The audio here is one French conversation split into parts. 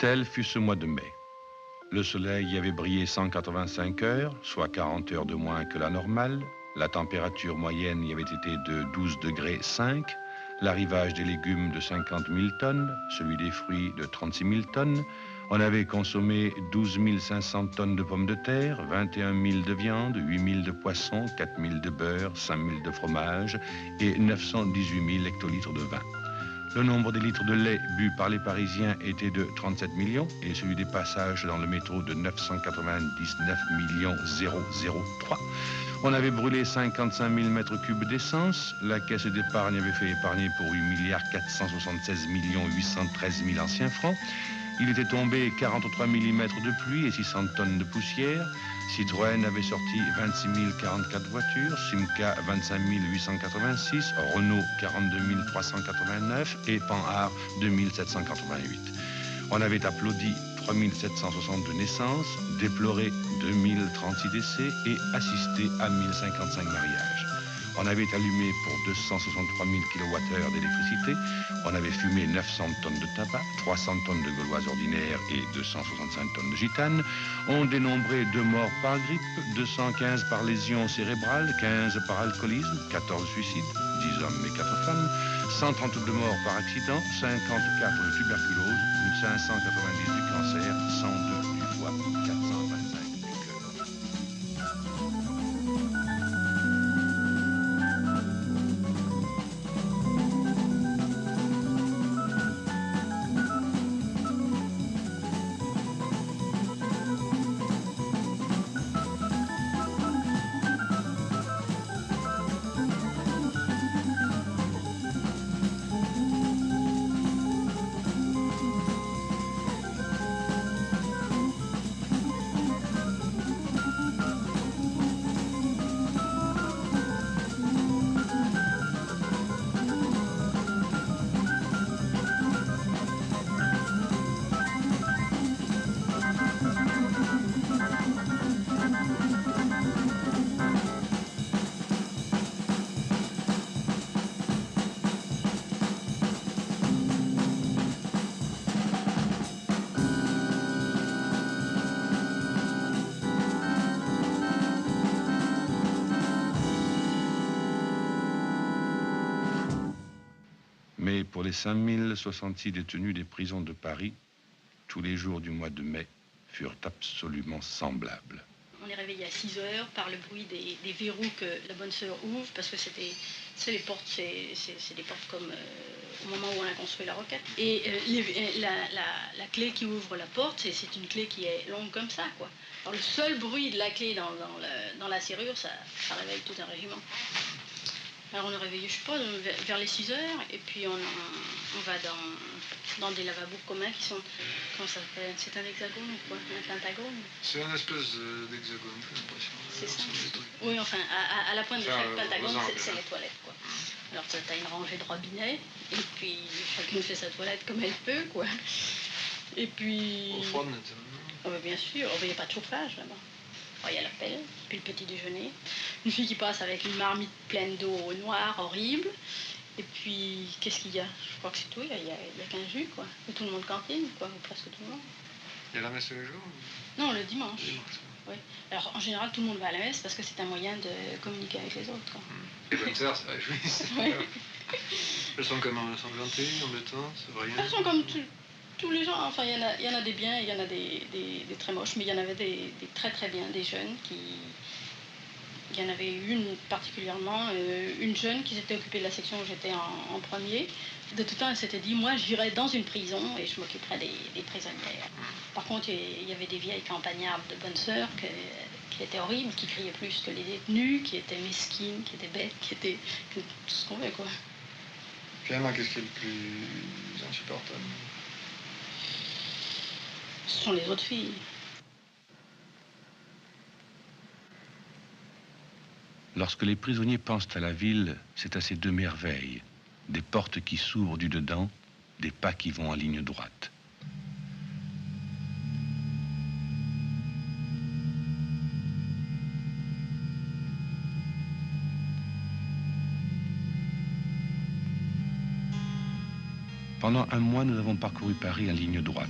Tel fut ce mois de mai. Le soleil y avait brillé 185 heures, soit 40 heures de moins que la normale. La température moyenne y avait été de 12 degrés 5. L'arrivage des légumes de 50 000 tonnes, celui des fruits de 36 000 tonnes. On avait consommé 12 500 tonnes de pommes de terre, 21 000 de viande, 8 000 de poisson, 4 000 de beurre, 5 000 de fromage et 918 000 hectolitres de vin. Le nombre des litres de lait bu par les Parisiens était de 37 millions et celui des passages dans le métro de 999 003. On avait brûlé 55 000 mètres cubes d'essence. La caisse d'épargne avait fait épargner pour 8 476 813 000 anciens francs. Il était tombé 43 mm de pluie et 600 tonnes de poussière. Citroën avait sorti 26 044 voitures, Simca 25 886, Renault 42 389 et Panhard 2788. On avait applaudi 3 762 naissances, déploré 2036 décès et assisté à 1055 mariages. On avait allumé pour 263 000 kWh d'électricité, on avait fumé 900 tonnes de tabac, 300 tonnes de gauloises ordinaires et 265 tonnes de gitanes. On dénombrait 2 morts par grippe, 215 par lésion cérébrale, 15 par alcoolisme, 14 suicides, 10 hommes et 4 femmes, 132 morts par accident, 54 de tuberculose, 590 du cancer, 102 du foie, 425 du cœur. Mais pour les 5066 détenus des prisons de Paris, tous les jours du mois de mai furent absolument semblables. On est réveillé à 6 heures par le bruit des verrous que la bonne sœur ouvre, parce que c'est les portes, c'est des portes comme au moment où on a construit la roquette. Et la clé qui ouvre la porte, c'est une clé qui est longue comme ça, quoi. Alors le seul bruit de la clé dans la serrure, ça réveille tout un régiment. Alors on est réveillé, je sais pas, vers les 6 heures, et puis on va dans des lavabos communs qui sont, comment ça s'appelle, c'est un hexagone ou quoi, un pentagone. C'est une espèce d'hexagone, j'ai l'impression. C'est ça. Oui, enfin, à la pointe de chaque pentagone, c'est les toilettes, quoi. Alors tu as une rangée de robinets, et puis chacune fait sa toilette comme elle peut, quoi. Et puis... Au froid, naturellement. Oh, bah, bien sûr, il n'y a pas de chauffage là-bas. Il y a la pelle, puis le petit déjeuner. Une fille qui passe avec une marmite pleine d'eau noire, horrible. Et puis, qu'est-ce qu'il y a? Je crois que c'est tout, il n'y a qu'un jus, quoi. Et tout le monde cantine, quoi, ou presque tout le monde. Il y a la messe tous les jours? Non, le dimanche. Oui. Alors, en général, tout le monde va à la messe parce que c'est un moyen de communiquer avec les autres, quoi. Les bonnes sœurs, ça réjouit. Oui. Elles sont comme ensanglantées, embêtantes, c'est vrai. Elles sont comme tous les gens, enfin il y en a des biens, il y en a des très moches, mais il y en avait des très très bien, des jeunes il y en avait une particulièrement, une jeune qui s'était occupée de la section où j'étais en premier. De tout temps, elle s'était dit, moi j'irai dans une prison et je m'occuperai des prisonnières. Par contre, il y avait des vieilles campagnardes de bonnes sœurs qui étaient horribles, qui criaient plus que les détenus, qui étaient mesquines, qui étaient bêtes, qui étaient tout ce qu'on veut, quoi. Finalement, qu'est-ce qui est le plus insupportable? Ce sont les autres filles. Lorsque les prisonniers pensent à la ville, c'est à ces 2 merveilles. Des portes qui s'ouvrent du dedans, des pas qui vont en ligne droite. Pendant un mois, nous avons parcouru Paris en ligne droite.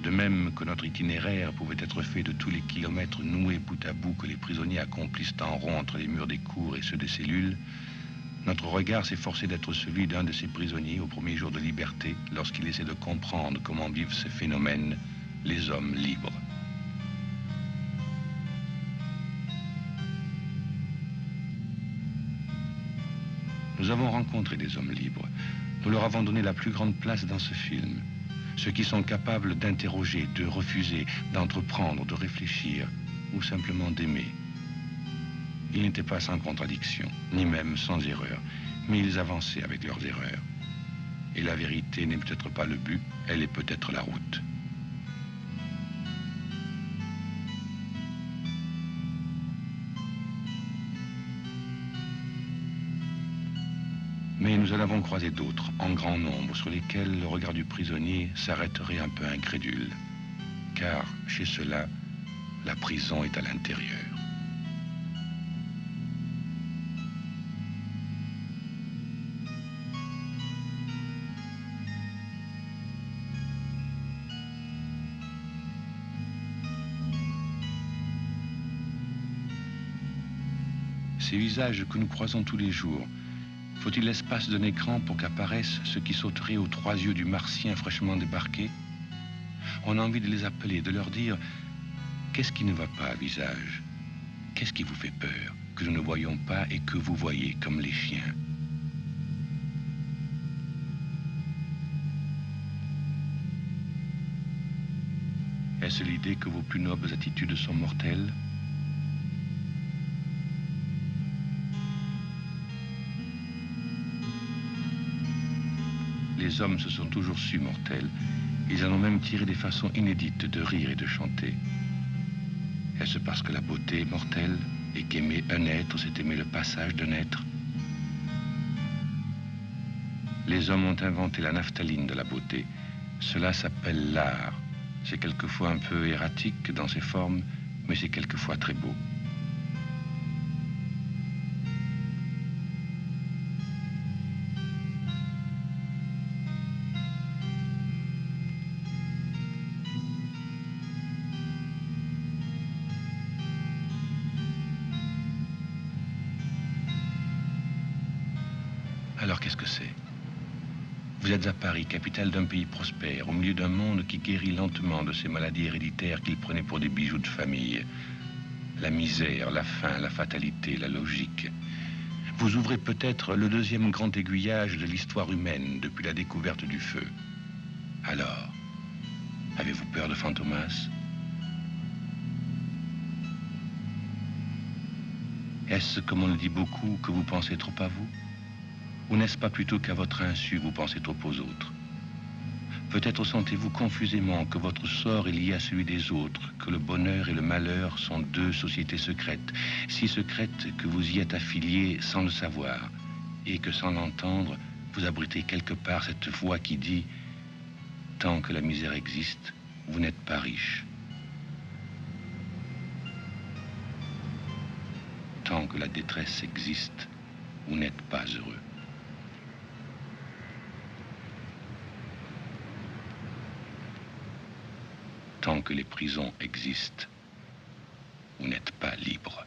De même que notre itinéraire pouvait être fait de tous les kilomètres noués bout à bout que les prisonniers accomplissent en rond entre les murs des cours et ceux des cellules, notre regard s'efforçait d'être celui d'un de ces prisonniers au premier jour de liberté, lorsqu'il essaie de comprendre comment vivent ces phénomènes, les hommes libres. Nous avons rencontré des hommes libres. Nous leur avons donné la plus grande place dans ce film. Ceux qui sont capables d'interroger, de refuser, d'entreprendre, de réfléchir, ou simplement d'aimer. Ils n'étaient pas sans contradiction, ni même sans erreur, mais ils avançaient avec leurs erreurs. Et la vérité n'est peut-être pas le but, elle est peut-être la route. Mais nous en avons croisé d'autres, en grand nombre, sur lesquels le regard du prisonnier s'arrêterait un peu incrédule. Car, chez ceux-là, la prison est à l'intérieur. Ces visages que nous croisons tous les jours, faut-il l'espace d'un écran pour qu'apparaissent ceux qui sauteraient aux trois yeux du martien fraîchement débarqué? On a envie de les appeler, de leur dire « Qu'est-ce qui ne va pas, visage? Qu'est-ce qui vous fait peur, que nous ne voyons pas et que vous voyez comme les chiens ?» Est-ce l'idée que vos plus nobles attitudes sont mortelles? Les hommes se sont toujours su mortels. Ils en ont même tiré des façons inédites de rire et de chanter. Est-ce parce que la beauté est mortelle et qu'aimer un être, c'est aimer le passage d'un être? Les hommes ont inventé la naphtaline de la beauté. Cela s'appelle l'art. C'est quelquefois un peu erratique dans ses formes, mais c'est quelquefois très beau. Alors qu'est-ce que c'est? Vous êtes à Paris, capitale d'un pays prospère, au milieu d'un monde qui guérit lentement de ces maladies héréditaires qu'il prenait pour des bijoux de famille. La misère, la faim, la fatalité, la logique. Vous ouvrez peut-être le deuxième grand aiguillage de l'histoire humaine depuis la découverte du feu. Alors, avez-vous peur de Fantomas? Est-ce, comme on le dit beaucoup, que vous pensez trop à vous? Ou n'est-ce pas plutôt qu'à votre insu, vous pensez trop aux autres? Peut-être sentez-vous confusément que votre sort est lié à celui des autres, que le bonheur et le malheur sont deux sociétés secrètes, si secrètes que vous y êtes affiliés sans le savoir, et que sans l'entendre, vous abritez quelque part cette voix qui dit « Tant que la misère existe, vous n'êtes pas riche. Tant que la détresse existe, vous n'êtes pas heureux. » Tant que les prisons existent, vous n'êtes pas libre.